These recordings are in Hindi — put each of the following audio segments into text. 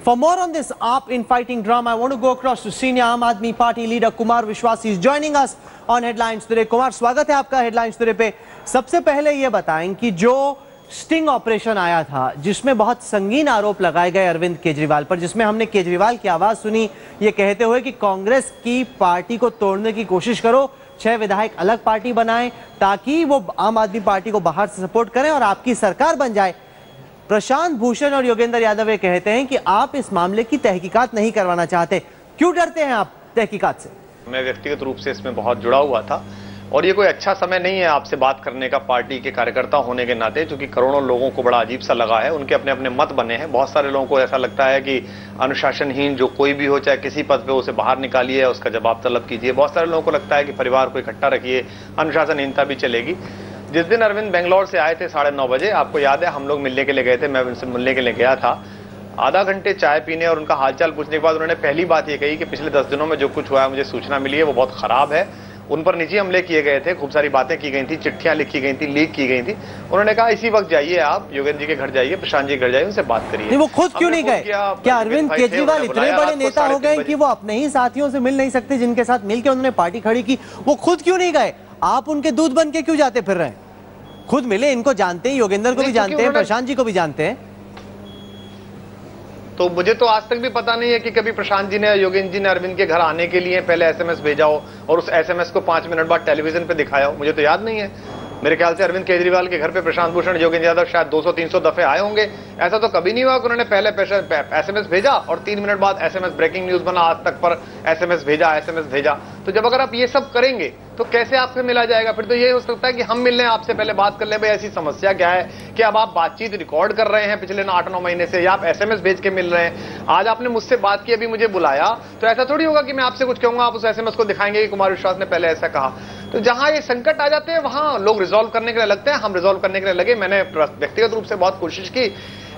For more on this AAP infighting drama, I want to go across to senior Aam Aadmi Party leader Kumar Vishwas. He is joining us on Headlines Today. Kumar, स्वागत है आपका Headlines Today पे। सबसे पहले ये बताएं कि जो स्टिंग ऑपरेशन आया था, जिसमें बहुत संगीन आरोप लगाए गए अरविंद केजरीवाल पर, जिसमें हमने केजरीवाल की आवाज सुनी ये कहते हुए कि कांग्रेस की पार्टी को तोड़ने की कोशिश करो, 6 विधायक अलग पार्टी बनाएं ताकि वो आम आदमी पार्टी को बाहर से सपोर्ट करें और आपकी सरकार बन जाए। प्रशांत भूषण और योगेंद्र यादव ये कहते हैं कि आप इस मामले की तहकीकात नहीं करवाना चाहते। क्यों डरते हैं आप तहकीकात से? मैं व्यक्तिगत रूप से इसमें बहुत जुड़ा हुआ था और ये कोई अच्छा समय नहीं है आपसे बात करने का पार्टी के कार्यकर्ता होने के नाते, क्योंकि करोड़ों लोगों को बड़ा अजीब सा लगा है। उनके अपने अपने मत बने हैं। बहुत सारे लोगों को ऐसा लगता है कि अनुशासनहीन जो कोई भी हो, चाहे किसी पद पे, उसे बाहर निकालिए, उसका जवाब तलब कीजिए। बहुत सारे लोगों को लगता है कि परिवार को इकट्ठा रखिए, अनुशासनहीनता भी चलेगी। जिस दिन अरविंद बेंगलोर से आए थे 9:30 बजे, आपको याद है हम लोग मिलने के लिए गए थे, मैं उनसे मिलने के लिए गया था। आधा घंटे चाय पीने और उनका हालचाल पूछने के बाद उन्होंने पहली बात ये कही कि पिछले 10 दिनों में जो कुछ हुआ है मुझे सूचना मिली है वो बहुत खराब है। उन पर निजी हमले किए गए थे, खूब सारी बातें की गई थी, चिट्ठियां लिखी गई थी, लीक की गई थी। उन्होंने कहा इसी वक्त जाइए आप योगेंद्र जी के घर जाइए, प्रशांत जी के घर जाइए, उनसे बात करिए। वो खुद क्यों नहीं गए? क्या अरविंद केजरीवाल इतने बड़े नेता हो गए कि वो अपने ही साथियों से मिल नहीं सकते जिनके साथ मिलकर उन्होंने पार्टी खड़ी की? वो खुद क्यों नहीं गए? आप उनके दूध बन के क्यों जाते फिर रहे हैं? खुद मिले, इनको जानते हैं, योगेंद्र को भी जानते हैं, प्रशांत जी को भी जानते हैं। तो मुझे तो आज तक भी पता नहीं है कि कभी प्रशांत जी ने, योगेंद्र जी ने अरविंद के घर आने के लिए पहले एसएमएस भेजा हो और उस एसएमएस को 5 मिनट बाद टेलीविजन पे दिखाया हो। मुझे तो याद नहीं है। मेरे ख्याल से अरविंद केजरीवाल के घर पे प्रशांत भूषण, योगेंद्र यादव शायद 200-300 दफे आए होंगे। ऐसा तो कभी नहीं हुआ कि उन्होंने पहले एसएमएस भेजा और 3 मिनट बाद एसएमएस, ब्रेकिंग न्यूज बना आज तक पर, एसएमएस भेजा। तो जब अगर आप ये सब करेंगे तो कैसे आपसे मिला जाएगा? फिर तो ये हो सकता है कि हम मिल लें, आपसे पहले बात कर लें, भाई ऐसी समस्या क्या है कि अब आप बातचीत रिकॉर्ड कर रहे हैं पिछले 8-9 महीने से, या आप एसएमएस भेज के मिल रहे हैं। आज आपने मुझसे बात की, अभी मुझे बुलाया, तो ऐसा थोड़ी होगा कि मैं आपसे कुछ कहूंगा आप उस एसएमएस को दिखाएंगे कि कुमार विश्वास ने पहले ऐसा कहा। तो जहां ये संकट आ जाते हैं वहां लोग रिजॉल्व करने के लिए लगते हैं। हम रिजॉल्व करने के लिए लगे, मैंने व्यक्तिगत रूप से बहुत कोशिश की,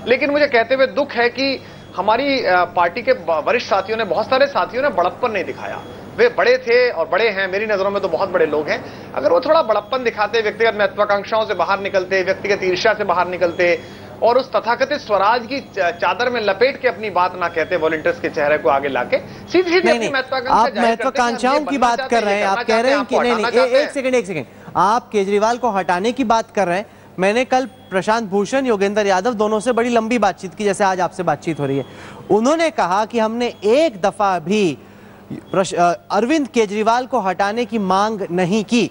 लेकिन मुझे कहते हुए दुख है कि हमारी पार्टी के वरिष्ठ साथियों ने, बहुत सारे साथियों ने बड़प्पन नहीं दिखाया। वे बड़े थे और बड़े हैं, मेरी नजरों में तो बहुत बड़े लोग हैं। अगर वो थोड़ा बड़प्पन दिखाते, व्यक्तिगत महत्वाकांक्षाओं से बाहर निकलते, व्यक्तिगत ईर्ष्या से बाहर निकलते और उस तथाकथित स्वराज की चादर में लपेट के अपनी बात ना कहते, वॉलंटियर्स के चेहरे को आगे लाके सीधी अपनी महत्वाकांक्षाओं की बात कर रहे हैं। आप कह रहे हैं कि नहीं, एक सेकंड, आप केजरीवाल को हटाने की बात कर रहे हैं। मैंने कल प्रशांत भूषण, योगेंद्र यादव दोनों से बड़ी लंबी बातचीत की, जैसे आज आपसे बातचीत हो रही है। उन्होंने कहा कि हमने एक दफा भी अरविंद केजरीवाल को हटाने की मांग नहीं की।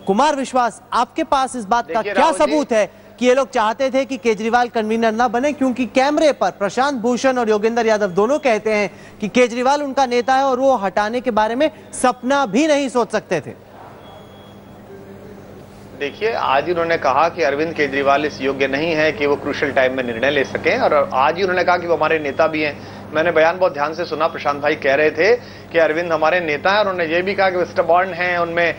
कुमार विश्वास, आपके पास इस बात का क्या सबूत है कि ये लोग चाहते थे कि केजरीवाल कन्वीनर ना बने? क्योंकि कैमरे पर प्रशांत भूषण और योगेंद्र यादव दोनों कहते हैं कि केजरीवाल उनका नेता है और वो हटाने के बारे में सपना भी नहीं सोच सकते थे। देखिए, आज ही उन्होंने कहा कि अरविंद केजरीवाल इस योग्य नहीं है कि वो क्रूशियल टाइम में निर्णय ले सकें, और आज ही उन्होंने कहा कि वो हमारे नेता भी हैं। मैंने बयान बहुत ध्यान से सुना, प्रशांत भाई कह रहे थे कि अरविंद हमारे नेता हैं और उन्होंने ये भी कहा कि वो स्टबर्न हैं, उनमें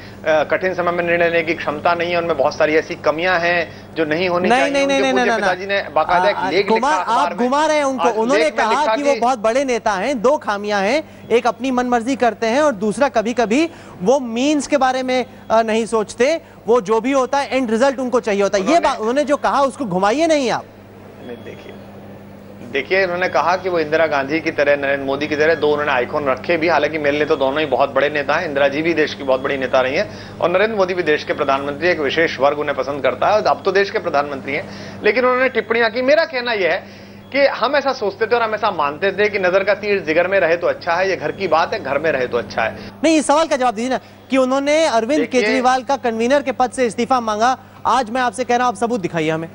कठिन समय में निर्णय लेने की क्षमता नहीं है, उनमें बहुत सारी ऐसी कमियां हैं जो नहीं होनी चाहिए। पिताजी ने बाकायदा एक लेख लिखा। आप घुमा रहे हैं उनको। उन्होंने कहा कि वो बहुत बड़े नेता हैं, 2 खामियां हैं, एक अपनी मनमर्जी करते हैं और दूसरा कभी कभी वो मीन्स के बारे में नहीं सोचते, वो जो भी होता है एंड रिजल्ट उनको चाहिए होता है। ये बात उन्होंने जो कहा उसको घुमाइए नहीं आप। देखिए, उन्होंने कहा कि वो इंदिरा गांधी की तरह, नरेंद्र मोदी की तरह 2 उन्होंने आइकॉन रखे भी। हालांकि मेरे लिए तो दोनों ही बहुत बड़े नेता हैं। इंदिरा जी भी देश की बहुत बड़ी नेता रही हैं और नरेंद्र मोदी भी देश के प्रधानमंत्री। एक विशेष वर्ग उन्हें पसंद करता है और अब तो देश के प्रधानमंत्री हैं। लेकिन उन्होंने टिप्पणियां की। मेरा कहना यह है कि हम ऐसा सोचते थे और हम ऐसा मानते थे कि नजर का तीर जिगर में रहे तो अच्छा है, ये घर की बात है, घर में रहे तो अच्छा है। नहीं, इस सवाल का जवाब दीजिए ना कि उन्होंने अरविंद केजरीवाल का कन्वीनर के पद से इस्तीफा मांगा। आज मैं आपसे कह रहा हूं, आप सबूत दिखाइए हमें।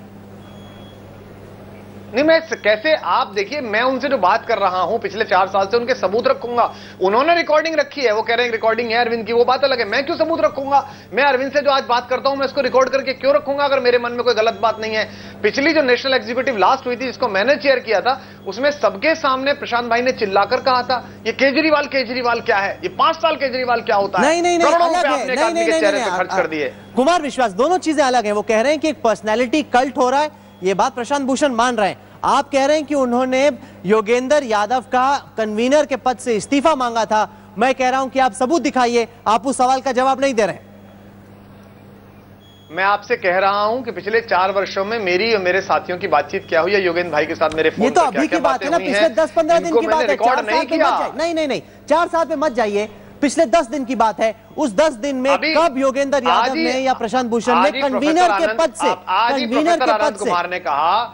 नहीं, मैं कैसे, आप देखिए, मैं उनसे जो बात कर रहा हूं पिछले 4 साल से, उनके सबूत रखूंगा। उन्होंने रिकॉर्डिंग रखी है, वो कह रहे हैं रिकॉर्डिंग है अरविंद की, वो बात अलग है। मैं क्यों सबूत रखूंगा? मैं अरविंद से जो आज बात करता हूं मैं इसको रिकॉर्ड करके क्यों रखूंगा अगर मेरे मन में कोई गलत बात नहीं है? पिछली जो नेशनल एग्जीक्यूटिव लास्ट हुई थी, जिसको मैंने चेयर किया था, उसमें सबके सामने प्रशांत भाई ने चिल्लाकर कहा था ये केजरीवाल क्या है, ये 5 साल केजरीवाल क्या होता है? खर्च कर दिए। कुमार विश्वास, दोनों चीजें अलग है। वो कह रहे हैं कि एक पर्सनैलिटी कल्ट हो रहा है, ये बात प्रशांत भूषण मान रहे हैं। आप कह रहे हैं कि उन्होंने योगेंद्र यादव का कन्वीनर के पद से इस्तीफा मांगा था। मैं कह रहा हूं कि आप सबूत दिखाइए। आप उस सवाल का जवाब नहीं दे रहे हैं। मैं आपसे कह रहा हूं कि पिछले 4 वर्षों में मेरी और मेरे साथियों की बातचीत क्या हुई है योगेंद्र भाई के साथ मेरे फोन ये तो अभी की बात है ना, पिछले 10-15 दिन की बात है। रिकॉर्ड नहीं किया। नहीं 4 साल पे मत जाइए, पिछले 10 दिन की बात है। उस 10 दिन में कब योगेंद्र यादव ने या प्रशांत भूषण ने कन्वीनर के पद से कुमार ने कहा,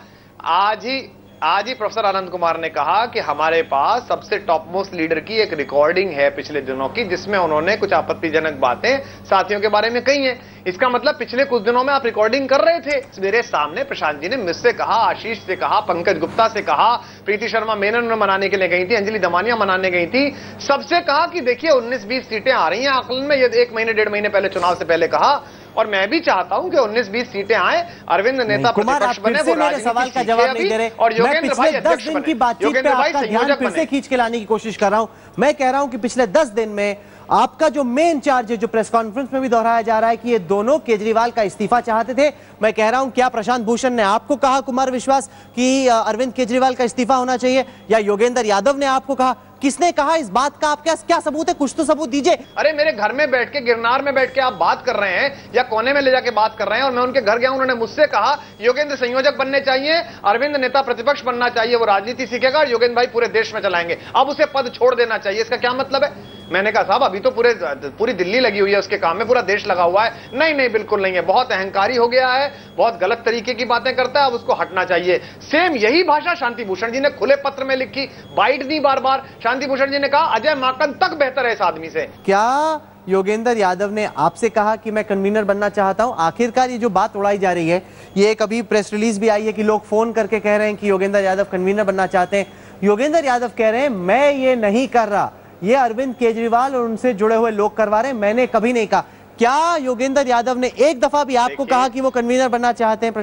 आज ही प्रोफेसर आनंद कुमार ने कहा कि हमारे पास सबसे टॉप मोस्ट लीडर की एक रिकॉर्डिंग है पिछले दिनों की, जिसमें उन्होंने कुछ आपत्तिजनक बातें साथियों के बारे में कही हैं। इसका मतलब पिछले कुछ दिनों में आप रिकॉर्डिंग कर रहे थे। मेरे सामने प्रशांत जी ने मुझसे कहा, आशीष से कहा, पंकज गुप्ता से कहा, प्रीति शर्मा मेनन में मनाने के लिए गई थी, अंजलि दमानिया मनाने गई थी, सबसे कहा कि देखिए 19-20 सीटें आ रही हैं आकलन में। ये 1 महीने 1.5 महीने पहले चुनाव से पहले कहा, और मैं भी चाहता हूं कि 19-20 सीटें आए, अरविंद नेता प्रतिपक्ष बने, वो मेरे सवाल का जवाब नहीं दे रहे, और योगेंद्र भाई 10 दिन की बातचीत पे आपका ध्यान फिर से खींच के लाने की कोशिश कर रहा हूं। मैं कह रहा हूं कि पिछले 10 दिन में आपका जो मेन चार्ज है, जो प्रेस कॉन्फ्रेंस में भी दोहराया जा रहा है कि ये दोनों केजरीवाल का इस्तीफा चाहते थे। मैं कह रहा हूं, क्या प्रशांत भूषण ने आपको कहा, कुमार विश्वास, कि अरविंद केजरीवाल का इस्तीफा होना चाहिए, या योगेंद्र यादव ने आपको कहा? किसने कहा इस बात का? आप क्या सबूत है? कुछ तो सबूत दीजिए। अरे मेरे घर में बैठ के, गिरनार में बैठ के आप बात कर रहे हैं या कोने में ले जाके बात कर रहे हैं, और मैं उनके घर गया, उन्होंने मुझसे कहा योगेंद्र संयोजक बनने चाहिए, अरविंद नेता प्रतिपक्ष बनना चाहिए, वो राजनीति सीखेगा और योगेंद्र भाई पूरे देश में चलाएंगे, अब उसे पद छोड़ देना चाहिए। इसका क्या मतलब है? मैंने कहा साहब अभी तो पूरी दिल्ली लगी हुई है उसके काम में, पूरा देश लगा हुआ है। नहीं बिल्कुल नहीं है, बहुत अहंकारी हो गया है, बहुत गलत तरीके की बातें करता है, अब उसको हटना चाहिए। सेम यही भाषा शांति भूषण जी ने खुले पत्र में लिखी, बाइट दी बार-बार। शांति भूषण जी ने कहा अजय माकन तक बेहतर है इस आदमी से। क्या योगेंद्र यादव ने आपसे कहा कि मैं कन्वीनर बनना चाहता हूं? आखिरकार ये जो बात उड़ाई जा रही है, ये एक अभी प्रेस रिलीज भी आई है कि लोग फोन करके कह रहे हैं कि योगेंद्र यादव कन्वीनर बनना चाहते हैं। योगेंद्र यादव कह रहे हैं मैं ये नहीं कर रहा, ये अरविंद केजरीवाल और उनसे जुड़े हुए लोग करवा रहे हैं, मैंने कभी नहीं कहा। क्या योगेंद्र यादव ने एक दफा भी आपको कहा कि वो कन्वीनर बनना चाहते हैं?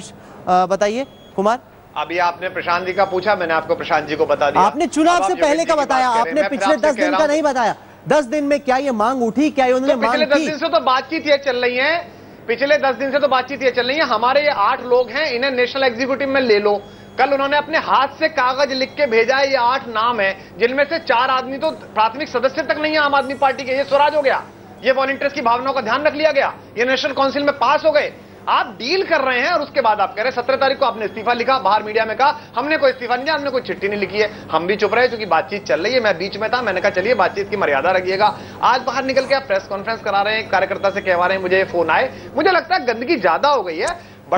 बताइए कुमार। अभी आपने प्रशांत जी का पूछा, मैंने आपको प्रशांत जी को बता दिया। आपने चुनाव से पहले का बताया, आपने पिछले 10 दिन का नहीं बताया। 10 दिन में क्या ये मांग उठी? क्या उन्होंने मांग की? पिछले 10 दिन से तो बातचीत ये चल रही है, पिछले 10 दिन से तो बातचीत ये चल रही है। हमारे ये 8 लोग हैं, इन्हें नेशनल एग्जीक्यूटिव में ले लो। कल उन्होंने अपने हाथ से कागज लिख के भेजा है, ये 8 नाम है, जिनमें से 4 आदमी तो प्राथमिक सदस्य तक नहीं है आम आदमी पार्टी के। ये स्वराज हो गया, ये वॉलंटियर्स की भावनाओं का ध्यान रख लिया गया, ये नेशनल काउंसिल में पास हो गए। आप डील कर रहे हैं और उसके बाद आप कह रहे हैं 17 तारीख को आपने इस्तीफा लिखा, बाहर मीडिया में कहा हमने कोई इस्तीफा नहीं दिया, हमने कोई चिट्ठी नहीं लिखी है। हम भी चुप रहे क्योंकि बातचीत चल रही है, मैं बीच में था, मैंने कहा चलिए बातचीत की मर्यादा रखिएगा। आज बाहर निकल के आप प्रेस कॉन्फ्रेंस करा रहे हैं, कार्यकर्ता से कहवा रहे हैं, मुझे फोन आए। मुझे लगता है गंदगी ज्यादा हो गई है, आप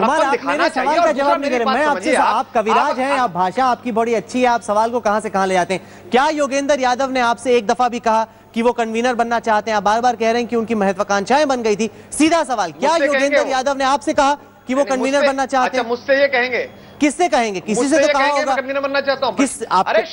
मेरे सवाल का जवाब नहीं दे रहे। मैं आपसे, आप कविराज हैं, आप भाषा आपकी बड़ी अच्छी है, आप सवाल को कहां से कहां ले जाते हैं। क्या योगेंद्र यादव ने आपसे एक दफा भी कहा कि वो कन्वीनर बनना चाहते हैं? आप बार बार कह रहे हैं कि उनकी महत्वाकांक्षाएं बन गई थी। सीधा सवाल, क्या योगेंद्र यादव ने आपसे कहा कि वो कन्वीनर बनना चाहते हैं? मुझसे ये कहेंगे? किससे कहेंगे? किसी से तो कहा होगा कन्वीनर बनना चाहता हूं। अरे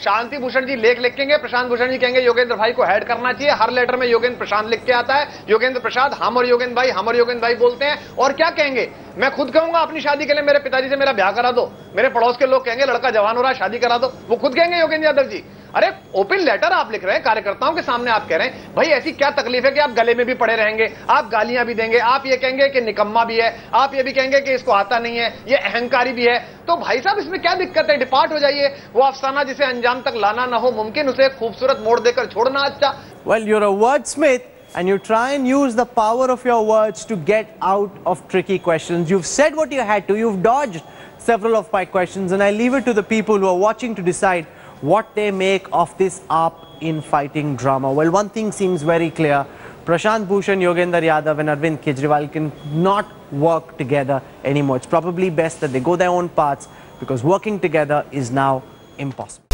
शांति भूषण जी लेख लिखेंगे, प्रशांत भूषण जी कहेंगे योगेंद्र भाई को हेड करना चाहिए। हर लेटर में योगेंद्र प्रशांत लिख के आता है, योगेंद्र प्रसाद, हम और योगेंद्र भाई, हम और योगेंद्र भाई बोलते हैं। और क्या कहेंगे? मैं खुद कहूंगा अपनी शादी के लिए मेरे पिताजी से मेरा ब्याह करा दो। मेरे पड़ोस के लोग कहेंगे लड़का जवान हो रहा है, शादी करा दो। वो खुद कहेंगे योगेंद्र यादव जी। अरे ओपन लेटर आप लिख रहे हैं कार्यकर्ताओं के सामने, आप कह रहे हैं भाई ऐसी क्या तकलीफ है कि आप गले में भी पड़े रहेंगे, आप गालियां भी देंगे, आप ये कहेंगे कि निकम्मा भी है, आप ये भी कहेंगे कि इसको आता नहीं है, ये अहंकारी भी है। तो भाई साहब इसमें क्या दिक्कत है? डिपार्ट हो जाइए। वो अफसाना जिसे अंजाम तक लाना ना हो मुमकिन, उसे खूबसूरत मोड़ देकर छोड़ना अच्छा। Well, you're a wordsmith and you try and use the power of your words to get out of tricky questions. You've said what you had to, you've dodged several of my questions, and I leave it to the people who are watching to decide what they make of this AAP infighting drama. Well, one thing seems very clear. Prashant Bhushan, Yogendra Yadav and Arvind Kejriwal can not work together anymore. It's probably best that they go their own paths because working together is now impossible.